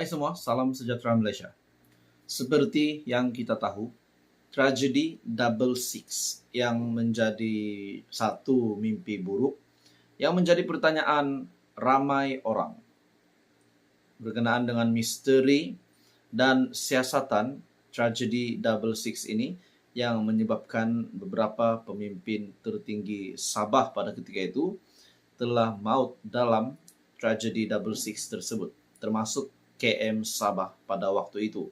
semua, salam sejahtera Malaysia. Seperti yang kita tahu, tragedi Double Six yang menjadi satu mimpi buruk yang menjadi pertanyaan ramai orang berkenaan dengan misteri dan siasatan tragedi Double Six ini yang menyebabkan beberapa pemimpin tertinggi Sabah pada ketika itu telah maut dalam tragedi Double Six tersebut, termasuk KM Sabah pada waktu itu.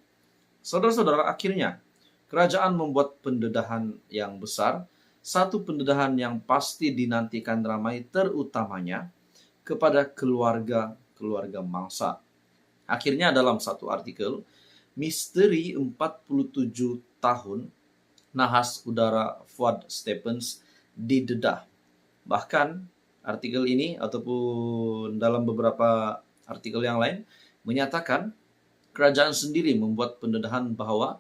Saudara-saudara, akhirnya kerajaan membuat pendedahan yang besar, satu pendedahan yang pasti dinantikan ramai, terutamanya kepada keluarga mangsa. Akhirnya dalam satu artikel, misteri 47 tahun nahas udara Fuad Stephens didedah. Bahkan artikel ini ataupun dalam beberapa artikel yang lain menyatakan kerajaan sendiri membuat pendedahan bahwa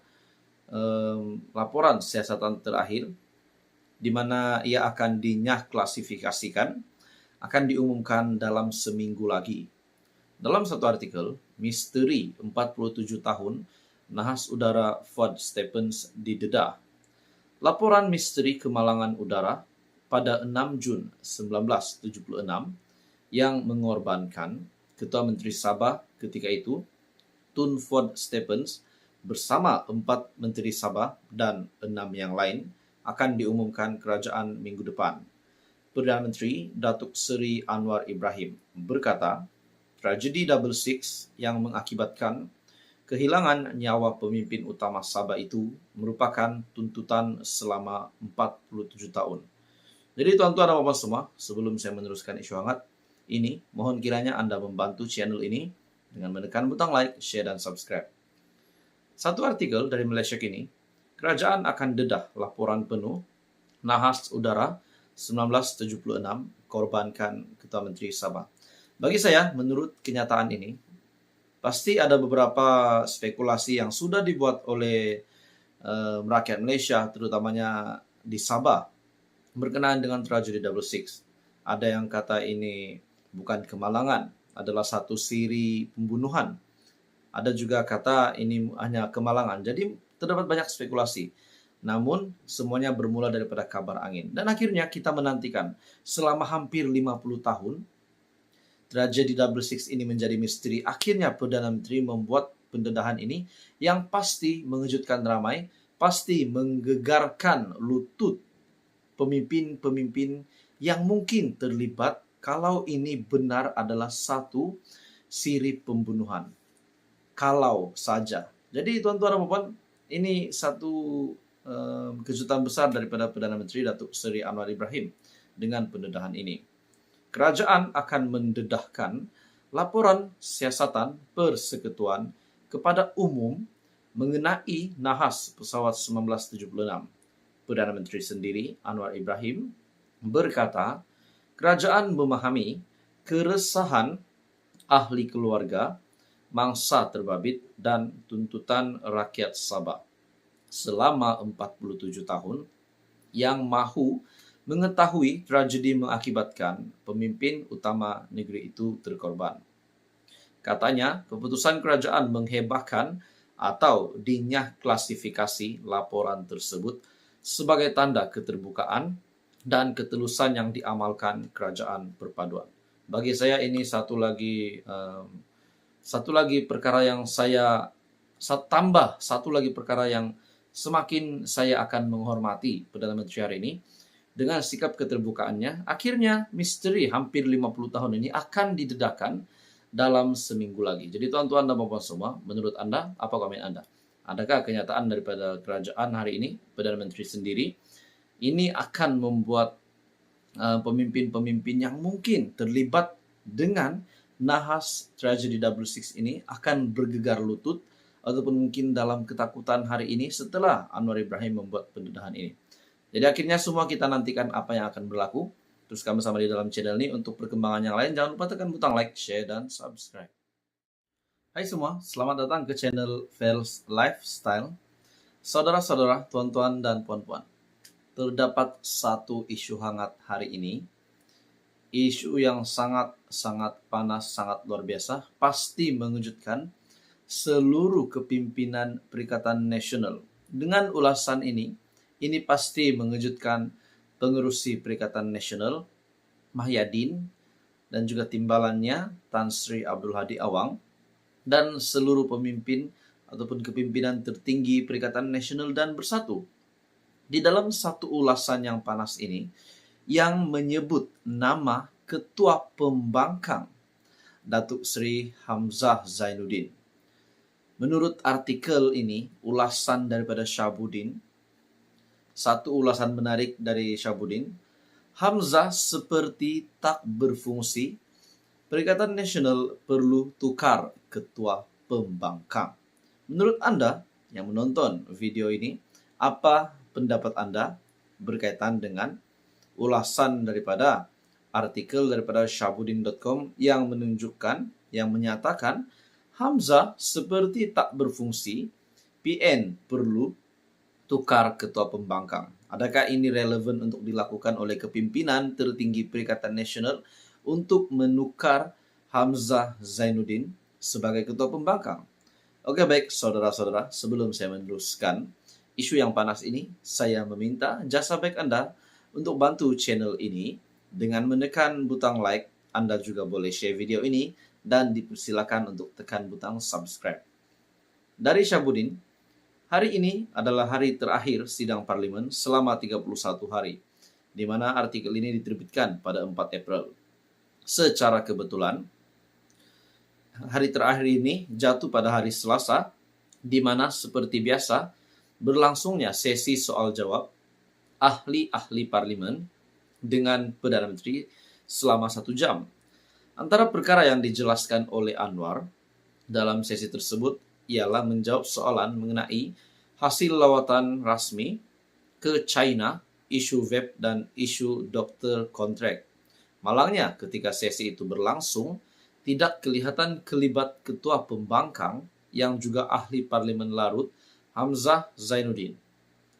laporan siasatan terakhir di mana ia akan dinyah klasifikasikan akan diumumkan dalam seminggu lagi. Dalam satu artikel, misteri 47 tahun nahas udara Fuad Stephens didedah. Laporan misteri kemalangan udara pada 6 Jun 1976 yang mengorbankan Ketua Menteri Sabah ketika itu, Tun Fuad Stephens, bersama 4 Menteri Sabah dan 6 yang lain akan diumumkan kerajaan minggu depan. Perdana Menteri Datuk Seri Anwar Ibrahim berkata, tragedi Double Six yang mengakibatkan kehilangan nyawa pemimpin utama Sabah itu merupakan tuntutan selama 47 tahun. Jadi tuan-tuan dan puan semua, sebelum saya meneruskan isu hangat ini, mohon kiranya Anda membantu channel ini dengan menekan butang like, share, dan subscribe. Satu artikel dari Malaysia Kini, kerajaan akan dedah laporan penuh nahas udara 1976 korbankan Ketua Menteri Sabah. Bagi saya, menurut kenyataan ini, pasti ada beberapa spekulasi yang sudah dibuat oleh rakyat Malaysia, terutamanya di Sabah, berkenaan dengan tragedi Double Six. Ada yang kata ini bukan kemalangan, adalah satu siri pembunuhan. Ada juga kata ini hanya kemalangan. Jadi terdapat banyak spekulasi. Namun semuanya bermula daripada kabar angin. Dan akhirnya kita menantikan selama hampir 50 tahun tragedi Double Six ini menjadi misteri. Akhirnya Perdana Menteri membuat pendedahan ini yang pasti mengejutkan ramai, pasti menggegarkan lutut pemimpin-pemimpin yang mungkin terlibat kalau ini benar adalah satu siri pembunuhan. Kalau saja. Jadi tuan-tuan dan puan, ini satu kejutan besar daripada Perdana Menteri Datuk Seri Anwar Ibrahim dengan pendedahan ini. Kerajaan akan mendedahkan laporan siasatan persekutuan kepada umum mengenai nahas pesawat 1976. Perdana Menteri sendiri, Anwar Ibrahim, berkata, kerajaan memahami keresahan ahli keluarga, mangsa terbabit dan tuntutan rakyat Sabah selama 47 tahun yang mahu mengetahui tragedi mengakibatkan pemimpin utama negeri itu terkorban. Katanya, keputusan kerajaan menghebahkan atau dinyah klasifikasi laporan tersebut sebagai tanda keterbukaan dan ketulusan yang diamalkan kerajaan perpaduan. Bagi saya ini satu lagi perkara yang satu lagi perkara yang semakin saya akan menghormati Perdana Menteri hari ini dengan sikap keterbukaannya. Akhirnya misteri hampir 50 tahun ini akan didedahkan dalam seminggu lagi. Jadi tuan-tuan dan puan-puan semua, menurut Anda, apa komen Anda? Adakah kenyataan daripada kerajaan hari ini, Perdana Menteri sendiri, ini akan membuat pemimpin-pemimpin yang mungkin terlibat dengan nahas tragedi Double Six ini akan bergegar lutut ataupun mungkin dalam ketakutan hari ini setelah Anwar Ibrahim membuat pendedahan ini. Jadi akhirnya semua kita nantikan apa yang akan berlaku. Terus kami bersama di dalam channel ini untuk perkembangan yang lain. Jangan lupa tekan butang like, share, dan subscribe. Hai semua, selamat datang ke channel Fels Lifestyle. Saudara-saudara, tuan-tuan, dan puan-puan. Terdapat satu isu hangat hari ini. Isu yang sangat panas, sangat luar biasa. Pasti mengejutkan seluruh kepimpinan Perikatan Nasional. Dengan ulasan ini pasti mengejutkan pengerusi Perikatan Nasional, Mahyadin, dan juga timbalannya Tan Sri Abdul Hadi Awang, dan seluruh pemimpin ataupun kepimpinan tertinggi Perikatan Nasional dan Bersatu. Di dalam satu ulasan yang panas ini, yang menyebut nama Ketua Pembangkang, Datuk Seri Hamzah Zainuddin. Menurut artikel ini, ulasan daripada Syahabuddin, satu ulasan menarik dari Syahabuddin, Hamzah seperti tak berfungsi, Perikatan Nasional perlu tukar Ketua Pembangkang. Menurut Anda yang menonton video ini, apa pendapat Anda berkaitan dengan ulasan daripada artikel daripada syahabuddin.com yang menunjukkan, yang menyatakan Hamzah seperti tak berfungsi, PN perlu tukar Ketua Pembangkang. Adakah ini relevan untuk dilakukan oleh kepimpinan tertinggi Perikatan Nasional untuk menukar Hamzah Zainuddin sebagai Ketua Pembangkang? Oke, baik saudara-saudara, sebelum saya meneruskan isu yang panas ini, saya meminta jasa baik Anda untuk bantu channel ini dengan menekan butang like. Anda juga boleh share video ini dan dipersilakan untuk tekan butang subscribe. Dari Syahabuddin, hari ini adalah hari terakhir sidang parlimen selama 31 hari, di mana artikel ini diterbitkan pada 4 April. Secara kebetulan, hari terakhir ini jatuh pada hari Selasa, di mana seperti biasa berlangsungnya sesi soal jawab ahli-ahli parlimen dengan Perdana Menteri selama 1 jam. Antara perkara yang dijelaskan oleh Anwar dalam sesi tersebut ialah menjawab soalan mengenai hasil lawatan rasmi ke China, isu vape dan isu dokter kontrak. Malangnya ketika sesi itu berlangsung, tidak kelihatan kelibat Ketua Pembangkang yang juga ahli parlimen larut, Hamzah Zainuddin.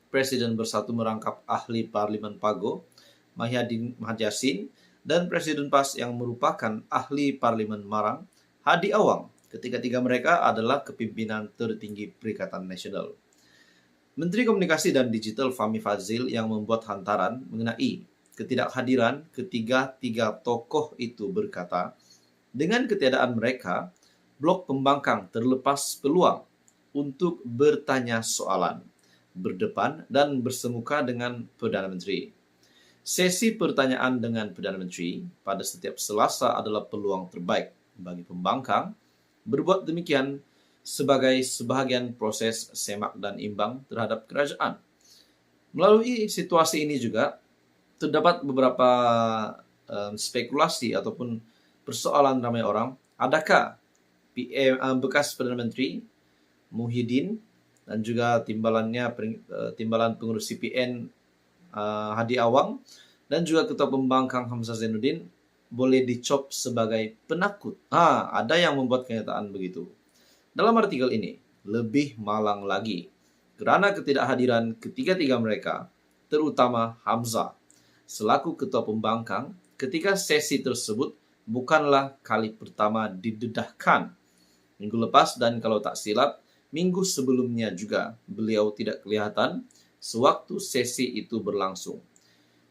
Presiden Bersatu merangkap ahli parlimen Pago, Mahyadin Yassin, dan Presiden PAS yang merupakan ahli parlimen Marang, Hadi Awang. Ketiga-tiga mereka adalah kepimpinan tertinggi Perikatan Nasional. Menteri Komunikasi dan Digital Fahmi Fadzil yang membuat hantaran mengenai ketidakhadiran ketiga-tiga tokoh itu berkata, dengan ketiadaan mereka, Blok Pembangkang terlepas peluang untuk bertanya soalan, berdepan, dan bersemuka dengan Perdana Menteri. Sesi pertanyaan dengan Perdana Menteri pada setiap Selasa adalah peluang terbaik bagi Pembangkang berbuat demikian sebagai sebahagian proses semak dan imbang terhadap kerajaan. Melalui situasi ini juga terdapat beberapa spekulasi ataupun persoalan ramai orang, adakah bekas Perdana Menteri Muhyiddin dan juga timbalan pengurus CPN Hadi Awang dan juga Ketua Pembangkang Hamzah Zainuddin boleh dicop sebagai penakut. Ada yang membuat kenyataan begitu. Dalam artikel ini, lebih malang lagi, kerana ketidakhadiran ketiga-tiga mereka, terutama Hamzah, selaku Ketua Pembangkang, ketika sesi tersebut bukanlah kali pertama didedahkan. Minggu lepas dan kalau tak silap, minggu sebelumnya juga beliau tidak kelihatan sewaktu sesi itu berlangsung.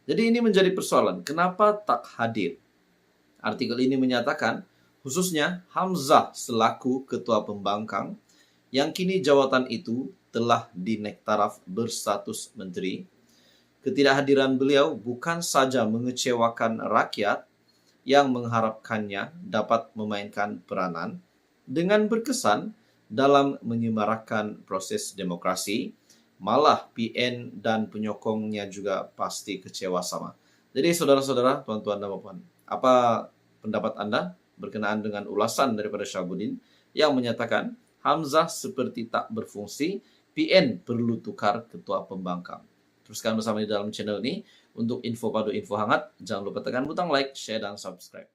Jadi ini menjadi persoalan, kenapa tak hadir? Artikel ini menyatakan, khususnya Hamzah selaku Ketua Pembangkang, yang kini jawatan itu telah dinektaraf berstatus menteri. Ketidakhadiran beliau bukan saja mengecewakan rakyat yang mengharapkannya dapat memainkan peranan dengan berkesan dalam menyemarakkan proses demokrasi, malah PN dan penyokongnya juga pasti kecewa sama. Jadi saudara-saudara, tuan-tuan dan puan, apa pendapat Anda berkenaan dengan ulasan daripada Syahabuddin yang menyatakan Hamzah seperti tak berfungsi, PN perlu tukar Ketua Pembangkang? Teruskan bersama di dalam channel ini. Untuk info padu info hangat, jangan lupa tekan butang like, share, dan subscribe.